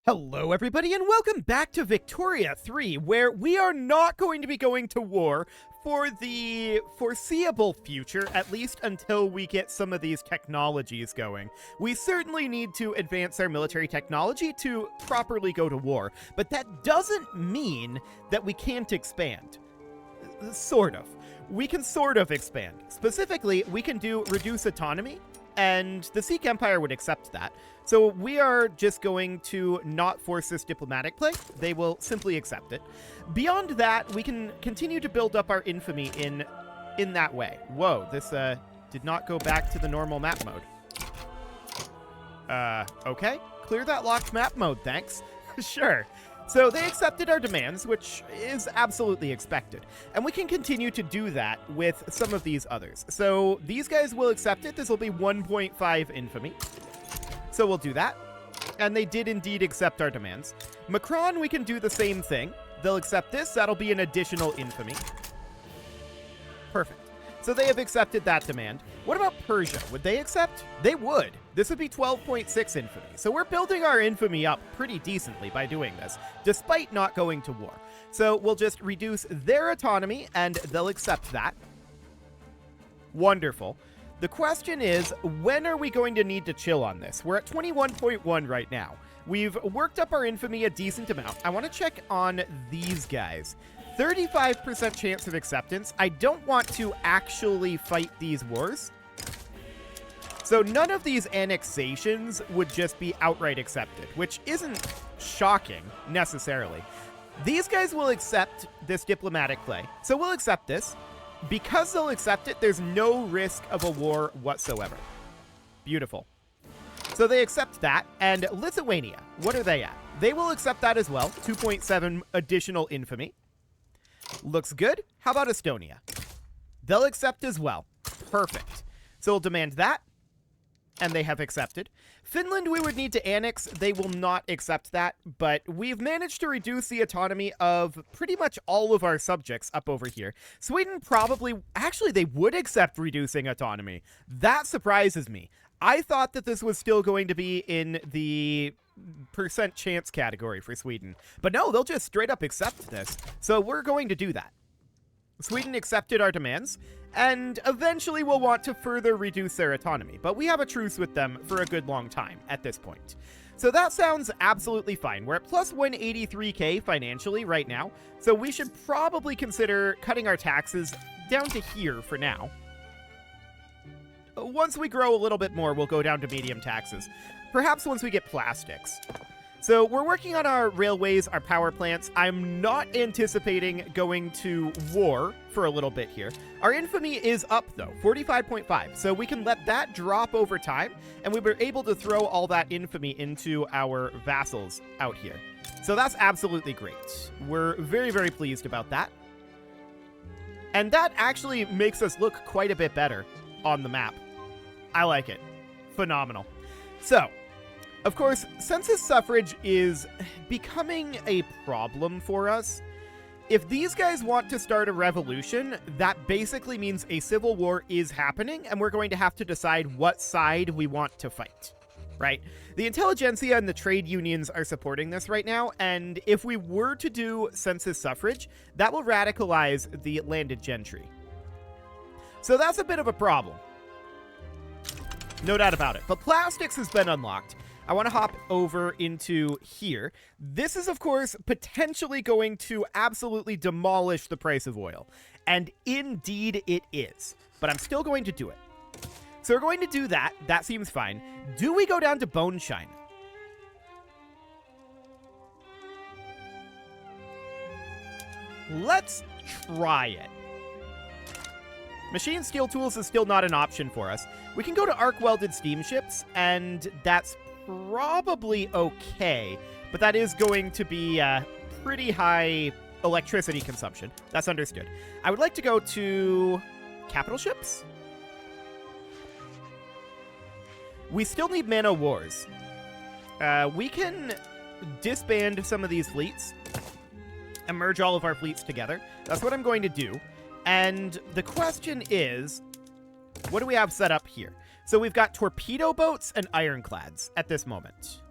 Hello, everybody, and welcome back to Victoria 3, where we are not going to be going to war for the foreseeable future, at least until we get some of these technologies going. We certainly need to advance our military technology to properly go to war, but that doesn't mean that we can't expand. Sort of. We can sort of expand. Specifically, we can do reduce autonomy, and the Sikh Empire would accept that. So we are just going to not force this diplomatic play. They will simply accept it. Beyond that, we can continue to build up our infamy in that way. Whoa, this did not go back to the normal map mode. Okay. Clear that locked map mode, thanks. Sure. So they accepted our demands, which is absolutely expected. And we can continue to do that with some of these others. So these guys will accept it. This will be 1.5 infamy. So we'll do that. And they did indeed accept our demands. Macron, we can do the same thing. They'll accept this. That'll be an additional infamy. Perfect. So they have accepted that demand. What about Persia? Would they accept? They would. This would be 12.6 infamy. So we're building our infamy up pretty decently by doing this, despite not going to war. So we'll just reduce their autonomy, and they'll accept that. Wonderful. The question is, when are we going to need to chill on this? We're at 21.1 right now. We've worked up our infamy a decent amount. I want to check on these guys. 35% chance of acceptance. I don't want to actually fight these wars. So none of these annexations would just be outright accepted, which isn't shocking, necessarily. These guys will accept this diplomatic play. So we'll accept this. Because they'll accept it, there's no risk of a war whatsoever. Beautiful. So they accept that. And Lithuania, what are they at? They will accept that as well. 2.7 additional infamy. Looks good. How about Estonia? They'll accept as well. Perfect. So we'll demand that. And they have accepted. Finland, we would need to annex. They will not accept that, but we've managed to reduce the autonomy of pretty much all of our subjects up over here. Sweden probably, actually, they would accept reducing autonomy. That surprises me. I thought that this was still going to be in the percent chance category for Sweden, but no, they'll just straight up accept this. So we're going to do that. Sweden accepted our demands, and eventually will want to further reduce their autonomy, but we have a truce with them for a good long time at this point. So that sounds absolutely fine. We're at plus 183k financially right now, so we should probably consider cutting our taxes down to here for now. Once we grow a little bit more, we'll go down to medium taxes. Perhaps once we get plastics. So we're working on our railways, our power plants. I'm not anticipating going to war for a little bit here. Our infamy is up, though, 45.5. So we can let that drop over time, and we were able to throw all that infamy into our vassals out here. So that's absolutely great. We're very, very pleased about that. And that actually makes us look quite a bit better on the map. I like it. Phenomenal. So, of course, census suffrage is becoming a problem for us. If these guys want to start a revolution, that basically means a civil war is happening, and we're going to have to decide what side we want to fight, right? The intelligentsia and the trade unions are supporting this right now, and if we were to do census suffrage, that will radicalize the landed gentry. So that's a bit of a problem. No doubt about it. But plastics has been unlocked. I want to hop over into here. This is, of course, potentially going to absolutely demolish the price of oil. And indeed it is. But I'm still going to do it. So we're going to do that. That seems fine. Do we go down to bone shine? Let's try it. Machine steel tools is still not an option for us. We can go to arc-welded steamships, and that's probably okay, but that is going to be pretty high electricity consumption. That's understood. I would like to go to capital ships. We still need man o' wars. We can disband some of these fleets and merge all of our fleets together. That's what I'm going to do. And the question is, what do we have set up here? So we've got torpedo boats and ironclads at this moment.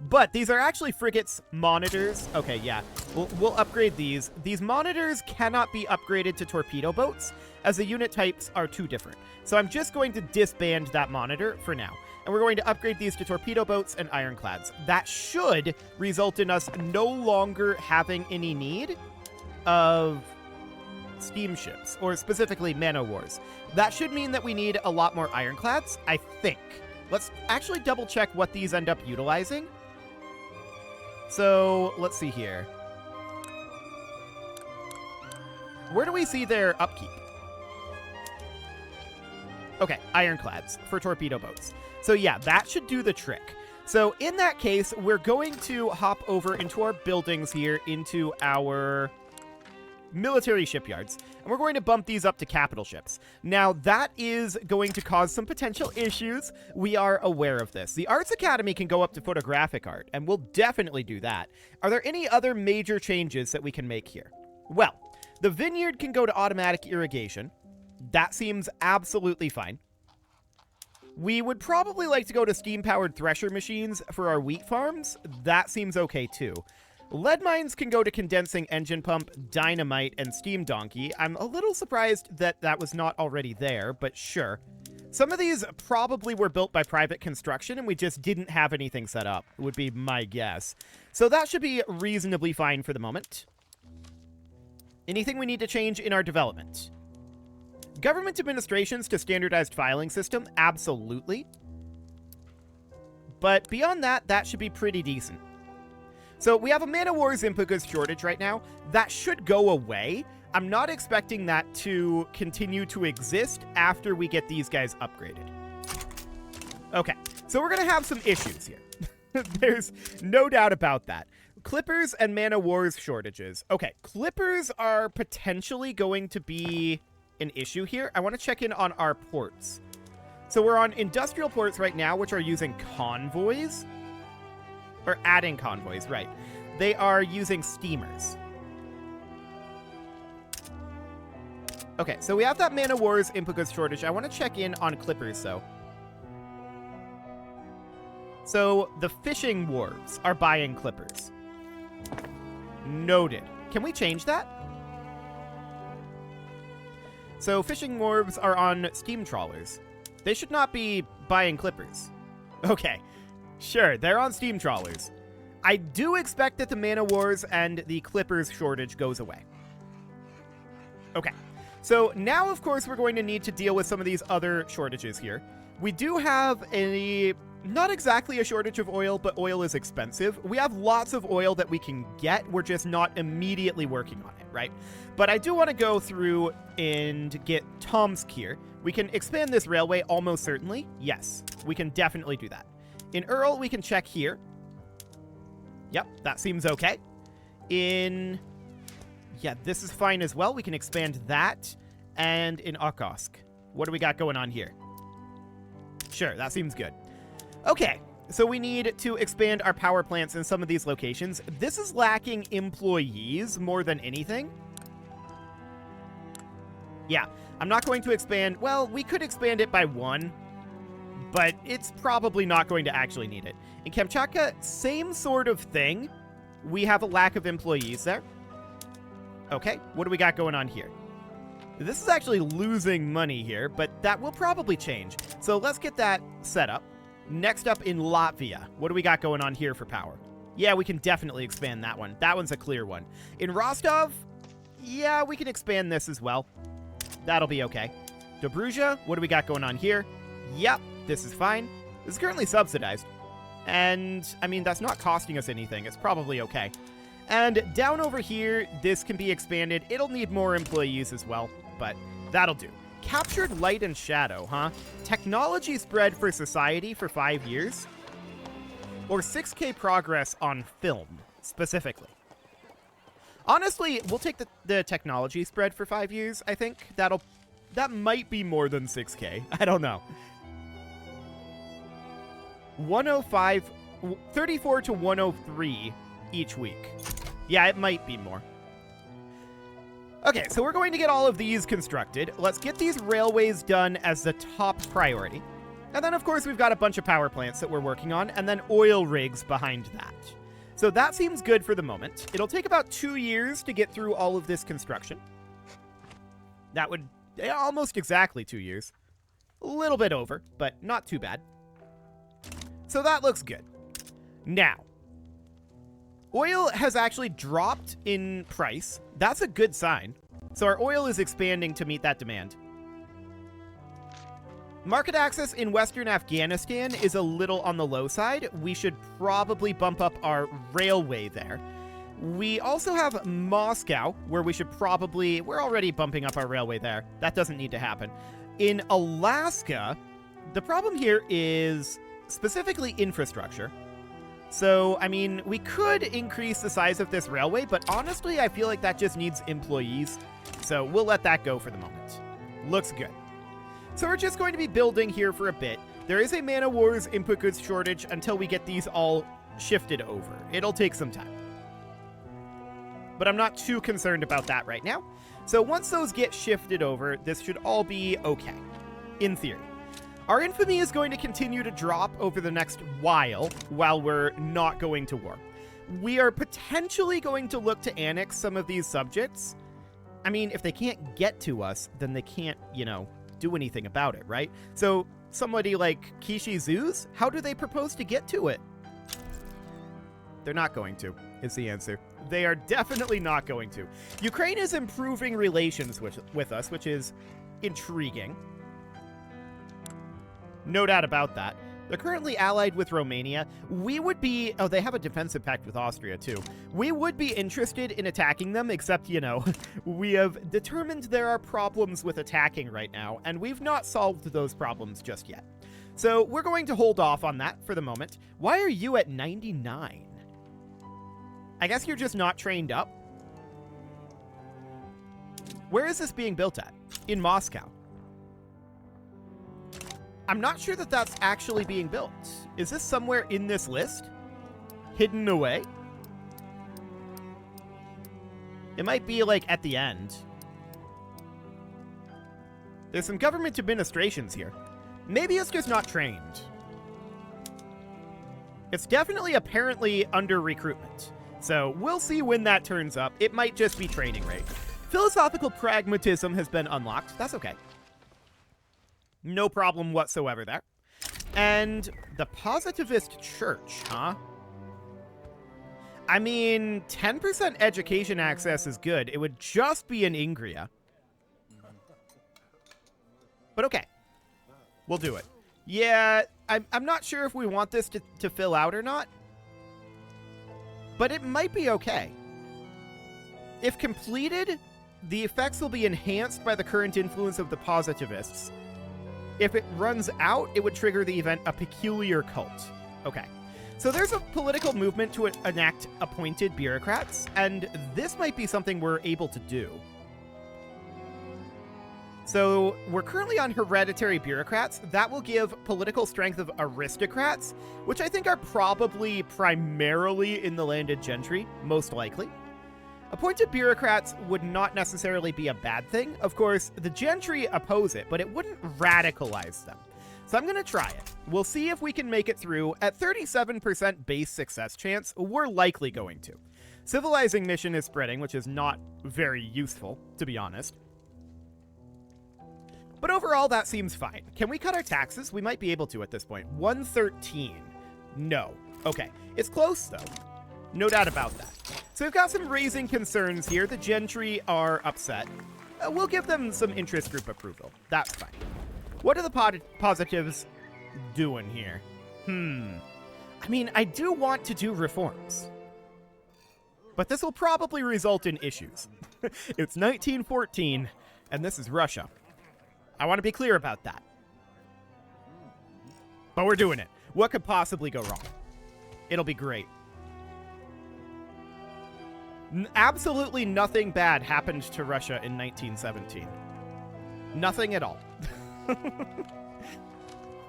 But these are actually frigates monitors. Okay, yeah. We'll upgrade these. These monitors cannot be upgraded to torpedo boats, as the unit types are too different. So I'm just going to disband that monitor for now. And we're going to upgrade these to torpedo boats and ironclads. That should result in us no longer having any need of steamships, or specifically man-o-wars. That should mean that we need a lot more ironclads, I think. Let's actually double check what these end up utilizing. So, let's see here. Where do we see their upkeep? Okay, ironclads for torpedo boats. So yeah, that should do the trick. So in that case, we're going to hop over into our buildings here, into our military shipyards, and we're going to bump these up to capital ships. Now, that is going to cause some potential issues. We are aware of this. The Arts Academy can go up to photographic art, and we'll definitely do that. Are there any other major changes that we can make here? Well, the vineyard can go to automatic irrigation. That seems absolutely fine. We would probably like to go to steam-powered thresher machines for our wheat farms. That seems okay, too. Lead mines can go to condensing engine pump, dynamite, and steam donkey. I'm a little surprised that that was not already there, but sure. Some of these probably were built by private construction, and we just didn't have anything set up, would be my guess. So that should be reasonably fine for the moment. Anything we need to change in our development? Government administrations to standardized filing system, absolutely. But beyond that, that should be pretty decent. So we have a man-o-war's input goods shortage right now. That should go away. I'm not expecting that to continue to exist after we get these guys upgraded. Okay, so we're going to have some issues here. There's no doubt about that. Clippers and man-o-war's shortages. Okay, clippers are potentially going to be an issue here. I want to check in on our ports. So we're on industrial ports right now, which are using convoys. Or adding convoys, right. They are using steamers. Okay, so we have that man-o-war's input goods shortage. I want to check in on clippers, though. So the fishing wharves are buying clippers. Noted. Can we change that? So fishing wharves are on steam trawlers. They should not be buying clippers. Okay. Sure, they're on steam trawlers. I do expect that the man-o-wars and the clippers shortage goes away. Okay. So now, of course, we're going to need to deal with some of these other shortages here. We do have not exactly a shortage of oil, but oil is expensive. We have lots of oil that we can get. We're just not immediately working on it, right? But I do want to go through and get Tomsk here. We can expand this railway almost certainly. Yes, we can definitely do that. In Earl, we can check here. Yep, that seems okay. Yeah, this is fine as well. We can expand that. And in Okosk, what do we got going on here? Sure, that seems good. Okay, so we need to expand our power plants in some of these locations. This is lacking employees more than anything. Yeah, I'm not going to expand. Well, we could expand it by 1. But it's probably not going to actually need it. In Kamchatka, same sort of thing. We have a lack of employees there. Okay, what do we got going on here? This is actually losing money here, but that will probably change. So let's get that set up. Next up in Latvia, what do we got going on here for power? Yeah, we can definitely expand that one. That one's a clear one. In Rostov, yeah, we can expand this as well. That'll be okay. Dobruja, what do we got going on here? Yep. This is fine. This is currently subsidized. And, I mean, that's not costing us anything. It's probably okay. And down over here, this can be expanded. It'll need more employees as well, but that'll do. Captured light and shadow, huh? Technology spread for society for 5 years? Or 6K progress on film, specifically. Honestly, we'll take the technology spread for 5 years, I think. That might be more than 6K. I don't know. 105, 34 to 103 each week. Yeah, it might be more. Okay, so we're going to get all of these constructed. Let's get these railways done as the top priority. And then, of course, we've got a bunch of power plants that we're working on, and then oil rigs behind that. So that seems good for the moment. It'll take about 2 years to get through all of this construction. That would... almost exactly 2 years. A little bit over, but not too bad. So that looks good. Now, oil has actually dropped in price. That's a good sign. So our oil is expanding to meet that demand. Market access in Western Afghanistan is a little on the low side. We should probably bump up our railway there. We also have Moscow, where we should probably... we're already bumping up our railway there. That doesn't need to happen. In Alaska, the problem here is specifically infrastructure. So, I mean, we could increase the size of this railway, but honestly, I feel like that just needs employees. So we'll let that go for the moment. Looks good. So we're just going to be building here for a bit. There is a Man of War's input goods shortage until we get these all shifted over. It'll take some time. But I'm not too concerned about that right now. So once those get shifted over, this should all be okay, in theory. Our infamy is going to continue to drop over the next while we're not going to war. We are potentially going to look to annex some of these subjects. I mean, if they can't get to us, then they can't, you know, do anything about it, right? So somebody like Kishi Zuz, how do they propose to get to it? They're not going to, is the answer. They are definitely not going to. Ukraine is improving relations with us, which is intriguing. No doubt about that. They're currently allied with Romania. We would be... oh, they have a defensive pact with Austria, too. We would be interested in attacking them, except, you know, we have determined there are problems with attacking right now, and we've not solved those problems just yet. So we're going to hold off on that for the moment. Why are you at 99? I guess you're just not trained up. Where is this being built at? In Moscow. I'm not sure that that's actually being built. Is this somewhere in this list? Hidden away? It might be, like, at the end. There's some government administrations here. Maybe it's just not trained. It's definitely apparently under recruitment. So we'll see when that turns up. It might just be training rate. Philosophical pragmatism has been unlocked. That's okay. No problem whatsoever there. And the Positivist Church, huh? I mean, 10% education access is good. It would just be in Ingria. But okay. We'll do it. Yeah, I'm not sure if we want this to fill out or not. But it might be okay. If completed, the effects will be enhanced by the current influence of the Positivists. If it runs out, it would trigger the event A Peculiar Cult. Okay. So there's a political movement to enact appointed bureaucrats, and this might be something we're able to do. So we're currently on hereditary bureaucrats. That will give political strength of aristocrats, which I think are probably primarily in the landed gentry, most likely. Appointed bureaucrats would not necessarily be a bad thing. Of course, the gentry oppose it, but it wouldn't radicalize them. So I'm going to try it. We'll see if we can make it through. At 37% base success chance, we're likely going to. Civilizing mission is spreading, which is not very useful, to be honest. But overall, that seems fine. Can we cut our taxes? We might be able to at this point. 113. No. Okay. It's close, though. No doubt about that. So we've got some raising concerns here. The gentry are upset. We'll give them some interest group approval. That's fine. What are the positives doing here? I mean, I do want to do reforms. But this will probably result in issues. It's 1914, and this is Russia. I want to be clear about that. But we're doing it. What could possibly go wrong? It'll be great. Absolutely nothing bad happened to Russia in 1917. Nothing at all.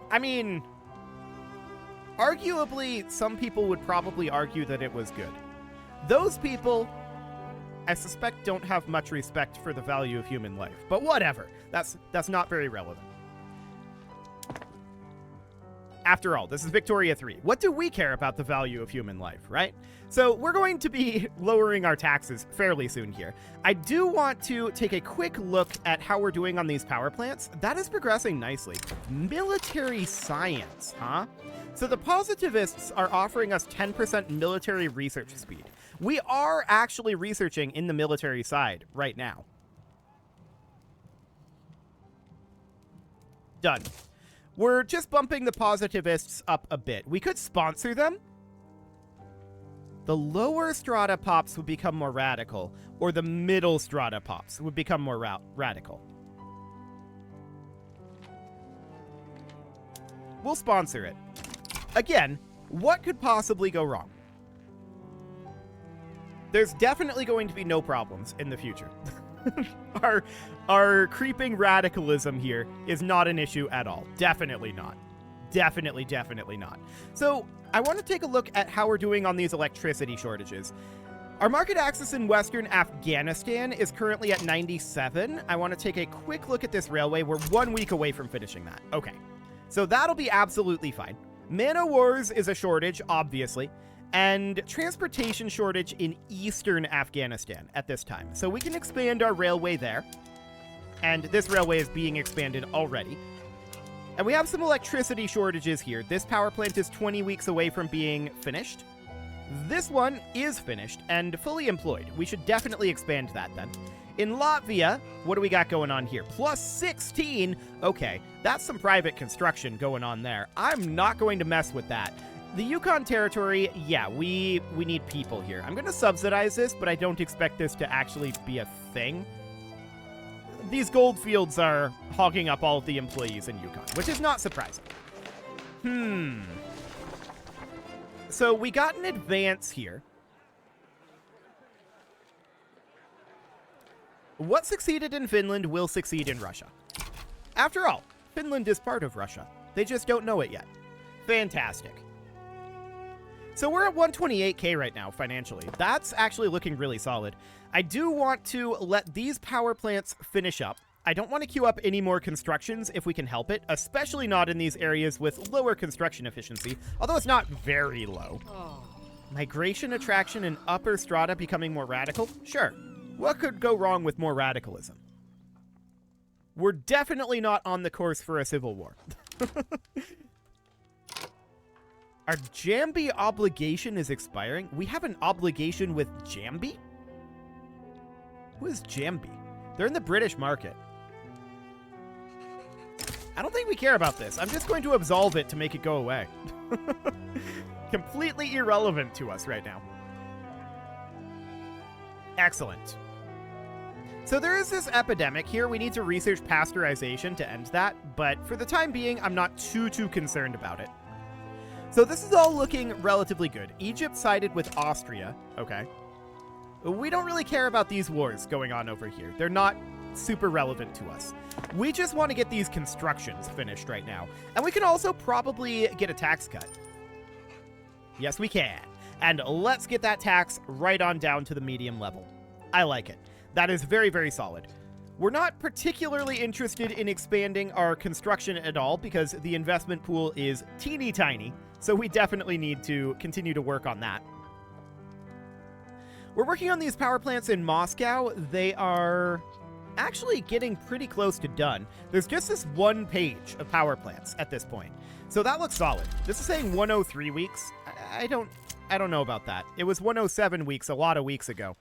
I mean, arguably, some people would probably argue that it was good. Those people, I suspect, don't have much respect for the value of human life. But whatever. That's not very relevant. After all, this is Victoria 3. What do we care about the value of human life, right? So we're going to be lowering our taxes fairly soon here. I do want to take a quick look at how we're doing on these power plants. That is progressing nicely. Military science, huh? So the positivists are offering us 10% military research speed. We are actually researching in the military side right now. Done. We're just bumping the positivists up a bit. We could sponsor them. The lower strata pops would become more radical, or the middle strata pops would become more radical. We'll sponsor it. Again, what could possibly go wrong? There's definitely going to be no problems in the future. Our creeping radicalism here is not an issue at all. Definitely not. Definitely not. So I want to take a look at how we're doing on these electricity shortages. Our market access in Western Afghanistan is currently at 97. I want to take a quick look at this railway. We're 1 week away from finishing that. Okay. So that'll be absolutely fine. Mana Wars is a shortage, obviously. And transportation shortage in eastern Afghanistan at this time. So we can expand our railway there. And this railway is being expanded already. And we have some electricity shortages here. This power plant is 20 weeks away from being finished. This one is finished and fully employed. We should definitely expand that then. In Latvia, what do we got going on here? Plus 16. Okay, that's some private construction going on there. I'm not going to mess with that. The Yukon territory, yeah, we need people here. I'm going to subsidize this, but I don't expect this to actually be a thing. These gold fields are hogging up all of the employees in Yukon, which is not surprising. So we got an advance here. What succeeded in Finland will succeed in Russia. After all, Finland is part of Russia. They just don't know it yet. Fantastic. So we're at 128k right now financially. That's actually looking really solid. I do want to let these power plants finish up. I don't want to queue up any more constructions if we can help it, especially not in these areas with lower construction efficiency, although it's not very low. Migration attraction and upper strata becoming more radical? Sure. What could go wrong with more radicalism? We're definitely not on the course for a civil war. Our Jambi obligation is expiring. We have an obligation with Jambi? Who is Jambi? They're in the British market. I don't think we care about this. I'm just going to absolve it to make it go away. Completely irrelevant to us right now. Excellent. So there is this epidemic here. We need to research pasteurization to end that, but for the time being, I'm not too concerned about it. So this is all looking relatively good. Egypt sided with Austria. Okay. We don't really care about these wars going on over here. They're not super relevant to us. We just want to get these constructions finished right now. And we can also probably get a tax cut. Yes, we can. And let's get that tax right on down to the medium level. I like it. That is very solid. We're not particularly interested in expanding our construction at all because the investment pool is teeny tiny. So we definitely need to continue to work on that. We're working on these power plants in Moscow. They are actually getting pretty close to done. There's just this one page of power plants at this point. So that looks solid. This is saying 103 weeks. I don't know about that. It was 107 weeks a lot of weeks ago.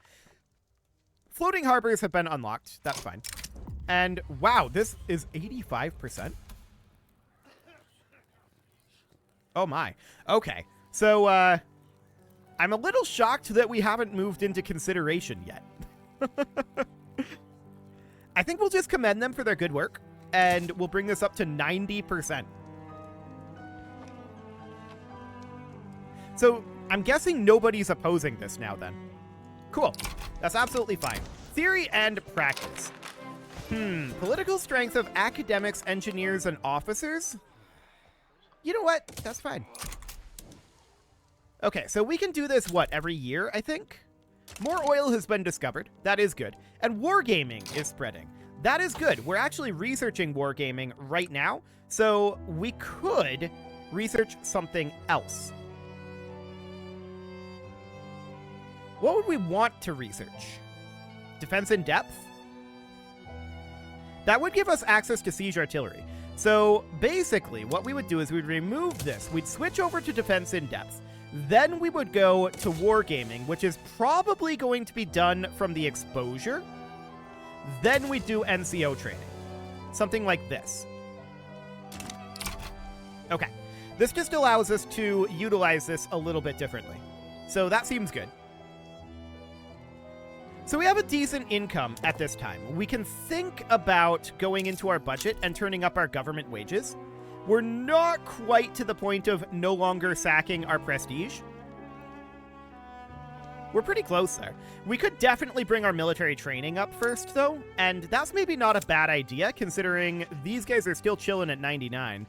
Floating harbors have been unlocked. That's fine. And wow, this is 85%. Oh my. Okay. So, I'm a little shocked that we haven't moved into consideration yet. I think we'll just commend them for their good work, and we'll bring this up to 90%. So, I'm guessing nobody's opposing this now then. Cool. That's absolutely fine. Theory and practice. Political strength of academics, engineers, and officers? You know what? That's fine. Okay, so we can do this, what, every year, I think? More oil has been discovered. That is good. And wargaming is spreading. That is good. We're actually researching wargaming right now, so we could research something else. What would we want to research? Defense in depth? That would give us access to siege artillery. So basically, what we would do is we'd remove this. We'd switch over to defense in depth. Then we would go to wargaming, which is probably going to be done from the exposure. Then we'd do NCO training. Something like this. Okay. This just allows us to utilize this a little bit differently. So that seems good. So we have a decent income at this time. We can think about going into our budget and turning up our government wages. We're not quite to the point of no longer sacking our prestige. We're pretty close there. We could definitely bring our military training up first, though, and that's maybe not a bad idea, considering these guys are still chilling at 99.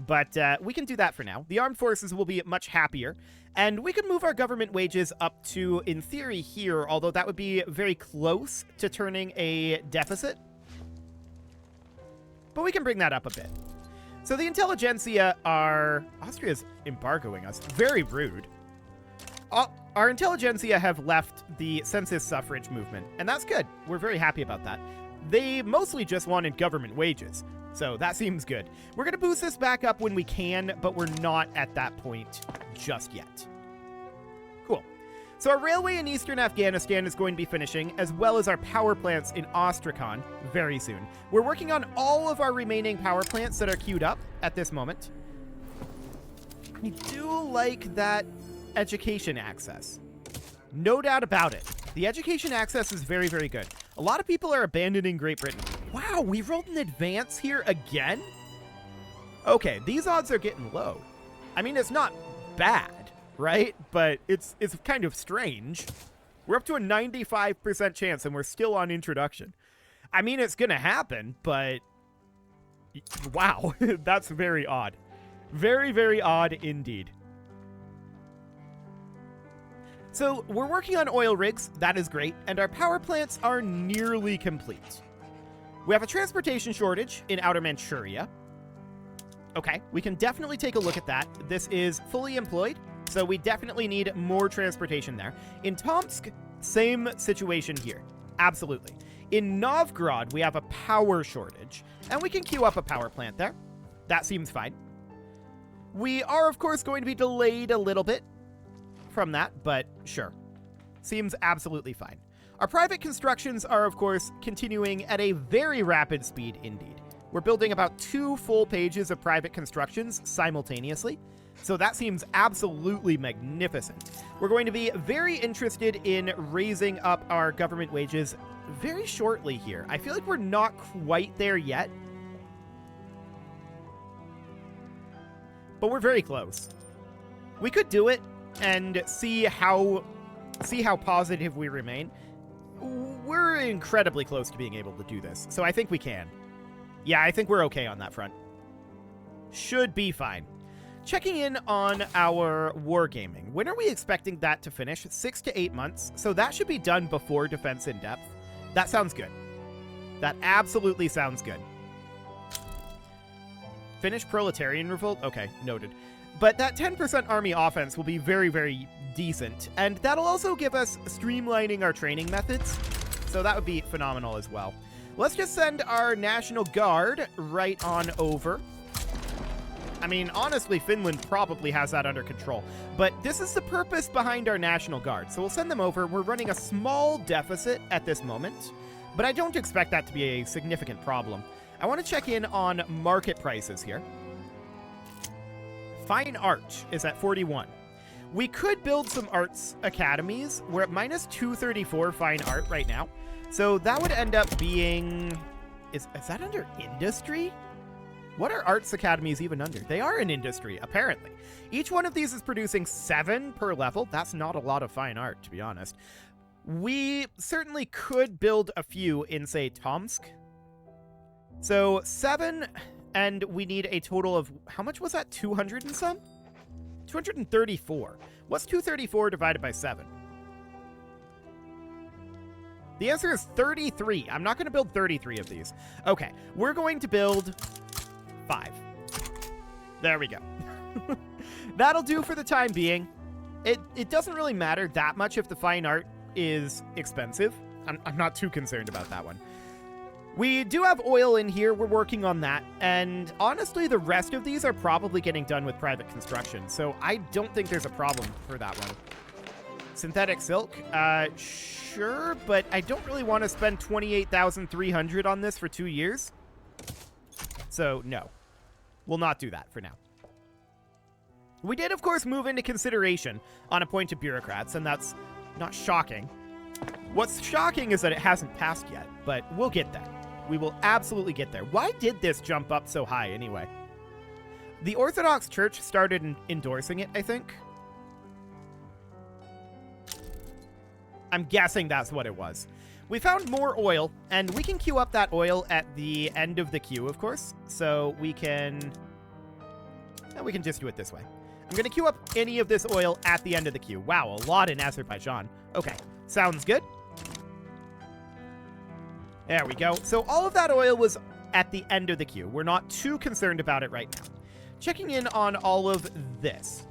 But we can do that for now. The armed forces will be much happier, and we could move our government wages up to, in theory, here, although that would be very close to turning a deficit. But we can bring that up a bit. So the intelligentsia are... Austria's embargoing us. Very rude. Our intelligentsia have left the census suffrage movement, and that's good. We're very happy about that. They mostly just wanted government wages, so that seems good. We're going to boost this back up when we can, but we're not at that point just yet. Cool. So our railway in eastern Afghanistan is going to be finishing, as well as our power plants in Astrakhan very soon. We're working on all of our remaining power plants that are queued up at this moment. We do like that education access. No doubt about it. The education access is very, very good. A lot of people are abandoning Great Britain. Wow, we rolled an advance here again? Okay, these odds are getting low. I mean, it's not bad, right? But it's kind of strange. We're up to a 95% chance and we're still on introduction. I mean, it's gonna happen, but wow, that's very odd. Very, very odd indeed. So we're working on oil rigs, that is great, and our power plants are nearly complete. We have a transportation shortage in Outer Manchuria. Okay, we can definitely take a look at that. This is fully employed, so we definitely need more transportation there. In Tomsk, same situation here. Absolutely. In Novgorod, we have a power shortage, and we can queue up a power plant there. That seems fine. We are, of course, going to be delayed a little bit from that, but sure. Seems absolutely fine. Our private constructions are, of course, continuing at a very rapid speed indeed. We're building about 2 full pages of private constructions simultaneously, so that seems absolutely magnificent. We're going to be very interested in raising up our government wages very shortly here. I feel like we're not quite there yet, but we're very close. We could do it and see how positive we remain. We're incredibly close to being able to do this, so I think we can. Yeah, I think we're okay on that front. Should be fine. Checking in on our wargaming. When are we expecting that to finish? 6 to 8 months, so that should be done before defense in depth. That sounds good. That absolutely sounds good. Finish proletarian revolt? Okay, noted. But that 10% army offense will be very, very decent, and that'll also give us streamlining our training methods, so that would be phenomenal as well. Let's just send our National Guard right on over. I mean, honestly, Finland probably has that under control, but this is the purpose behind our National Guard, so we'll send them over. We're running a small deficit at this moment, but I don't expect that to be a significant problem. I want to check in on market prices here. Fine art is at 41. We could build some arts academies. We're at minus 234 fine art right now. So that would end up being... Is that under industry? What are arts academies even under? They are in industry, apparently. Each one of these is producing 7 per level. That's not a lot of fine art, to be honest. We certainly could build a few in, say, Tomsk. So 7... And we need a total of, how much was that? 200 and some? 234. What's 234 divided by 7? The answer is 33. I'm not going to build 33 of these. Okay, we're going to build 5. There we go. That'll do for the time being. It doesn't really matter that much if the fine art is expensive. I'm not too concerned about that one. We do have oil in here. We're working on that. And honestly, the rest of these are probably getting done with private construction. So I don't think there's a problem for that one. Synthetic silk? Sure, but I don't really want to spend 28,300 on this for 2 years. So no, we'll not do that for now. We did, of course, move into consideration on appointed bureaucrats, and that's not shocking. What's shocking is that it hasn't passed yet, but we'll get there. We will absolutely get there. Why did this jump up so high anyway? The Orthodox Church started endorsing it, I think. I'm guessing that's what it was. We found more oil, and we can queue up that oil at the end of the queue, of course. So we can just do it this way. I'm going to queue up any of this oil at the end of the queue. Wow, a lot in Azerbaijan. Okay, sounds good. There we go. So all of that oil was at the end of the queue. We're not too concerned about it right now. Checking in on all of this.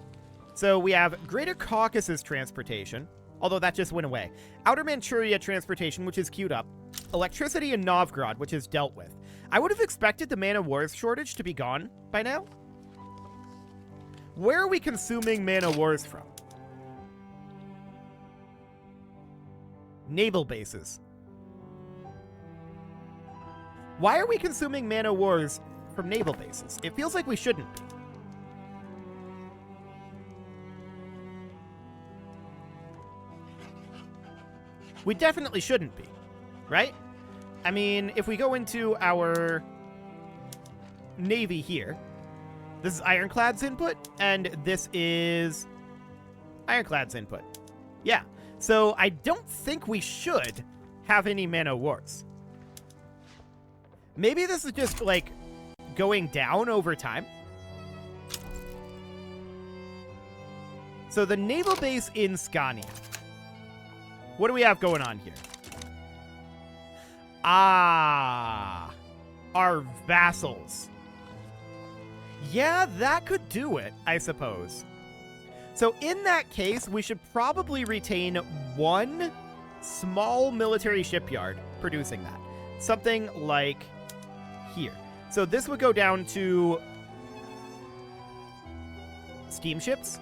So we have Greater Caucasus transportation, although that just went away. Outer Manchuria transportation, which is queued up. Electricity in Novgorod, which is dealt with. I would have expected the Mana Wars shortage to be gone by now. Where are we consuming Mana Wars from? Naval bases. Why are we consuming Mana Wars from naval bases? It feels like we shouldn't be. We definitely shouldn't be, right? I mean, if we go into our Navy here, this is Ironclad's input, and this is Ironclad's input. Yeah, so I don't think we should have any Mana Wars. Maybe this is just, like, going down over time. So the naval base in Scania. What do we have going on here? Ah, our vassals. Yeah, that could do it, I suppose. So in that case, we should probably retain one small military shipyard producing that. Something like here. So this would go down to steamships.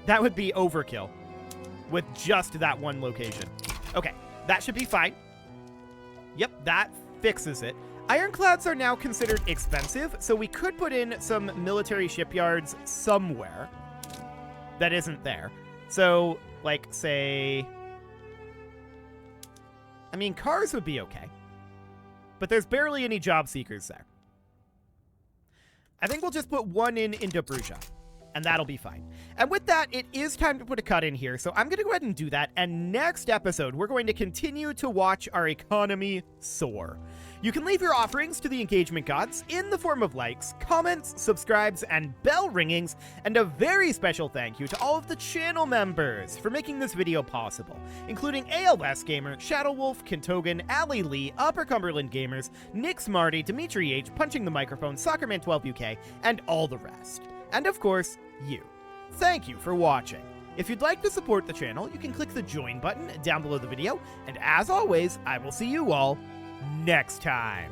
That would be overkill with just that one location. Okay, that should be fine. Yep, that fixes it. Ironclads are now considered expensive, so we could put in some military shipyards somewhere that isn't there. So, like, say... I mean, cars would be okay. But there's barely any job seekers there. I think we'll just put one in Dobruja, and that'll be fine. And with that, it is time to put a cut in here, so I'm going to go ahead and do that, and next episode, we're going to continue to watch our economy soar. You can leave your offerings to the engagement gods in the form of likes, comments, subscribes, and bell ringings, and a very special thank you to all of the channel members for making this video possible, including ALS Gamer, Shadowwolf, Kintogan, Ali Lee, Upper Cumberland Gamers, Nick Smarty, Dimitri H, Punching the Microphone, Soccerman12UK, and all the rest. And of course, you. Thank you for watching. If you'd like to support the channel, you can click the join button down below the video, and as always, I will see you all next time.